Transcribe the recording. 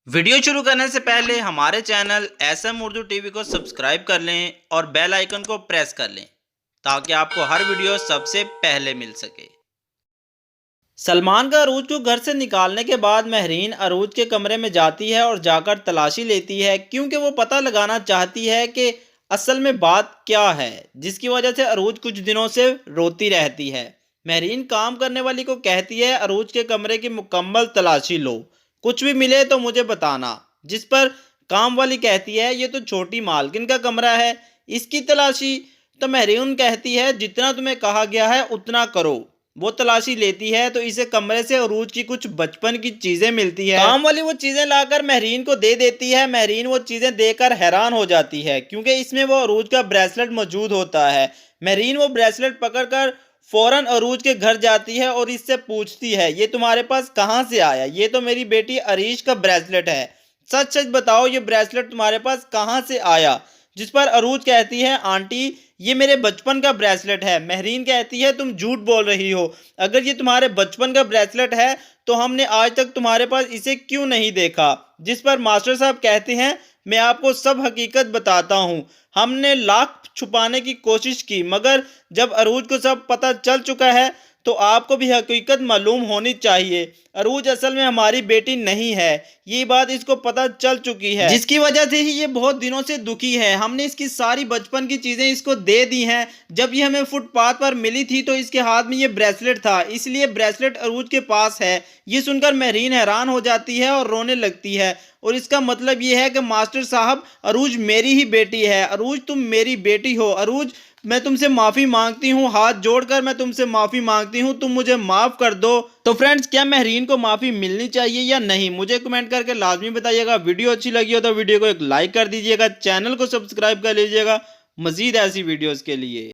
Video शुरू करने से पहले हमारे चैनल एसएम उर्दू टीवी को सब्सक्राइब कर लें और बेल आइकन को प्रेस कर लें ताकि आपको हर वीडियो सबसे पहले मिल सके। सलमान का अरूज को घर से निकालने के बाद महरीन अरूज के कमरे में जाती है और जाकर तलाशी लेती है क्योंकि वो पता लगाना चाहती है कि असल में बात क्या है, जिसकी वजह से अरूज कुछ दिनों से रोती रहती है। महरीन काम करने वाली को कहती है अरूज के कमरे की मुकम्मल तलाशी लो, कुछ भी मिले तो मुझे बताना। जिस पर काम वाली कहती है ये तो छोटी मालकिन का कमरा है, इसकी तलाशी। तो महरीन कहती है जितना तुम्हें कहा गया है उतना करो। वो तलाशी लेती है तो इसे कमरे से अरूज की कुछ बचपन की चीजें मिलती है। काम वाली वो चीजें लाकर महरीन को दे देती है। महरीन वो चीजें देकर हैरान हो जाती है क्योंकि इसमें वो अरूज का ब्रेसलेट मौजूद होता है। महरीन वो ब्रेसलेट पकड़कर फौरन अरूज के घर जाती है और इससे पूछती है ये तुम्हारे पास कहाँ से आया? ये तो मेरी बेटी अरीश का ब्रेसलेट है, सच सच बताओ ये ब्रेसलेट तुम्हारे पास कहाँ से आया? जिस पर अरूज कहती है आंटी ये मेरे बचपन का ब्रेसलेट है। महरीन कहती है तुम झूठ बोल रही हो, अगर ये तुम्हारे बचपन का ब्रेसलेट है तो हमने आज तक तुम्हारे पास इसे क्यों नहीं देखा? जिस पर मास्टर साहब कहते हैं मैं आपको सब हकीकत बताता हूँ, हमने लाख छुपाने की कोशिश की मगर जब अरूज को सब पता चल चुका है तो आपको भी हकीकत मालूम होनी चाहिए। अरूज असल में हमारी बेटी नहीं है, ये बात इसको पता चल चुकी है, जिसकी वजह से ही ये बहुत दिनों से दुखी है। हमने इसकी सारी बचपन की चीजें इसको दे दी हैं। जब ये हमें फुटपाथ पर मिली थी तो इसके हाथ में ये ब्रेसलेट था, इसलिए ब्रेसलेट अरूज के पास है। ये सुनकर महरीन हैरान हो जाती है और रोने लगती है और इसका मतलब ये है कि मास्टर साहब अरूज मेरी ही बेटी है। अरूज तुम मेरी बेटी हो। अरूज मैं तुमसे माफ़ी मांगती हूँ, हाथ जोड़कर मैं तुमसे माफ़ी मांगती हूँ, तुम मुझे माफ़ कर दो। तो फ्रेंड्स क्या महरीन को माफ़ी मिलनी चाहिए या नहीं, मुझे कमेंट करके लाजमी बताइएगा। वीडियो अच्छी लगी हो तो वीडियो को एक लाइक कर दीजिएगा, चैनल को सब्सक्राइब कर लीजिएगा मज़ीद ऐसी वीडियोज़ के लिए।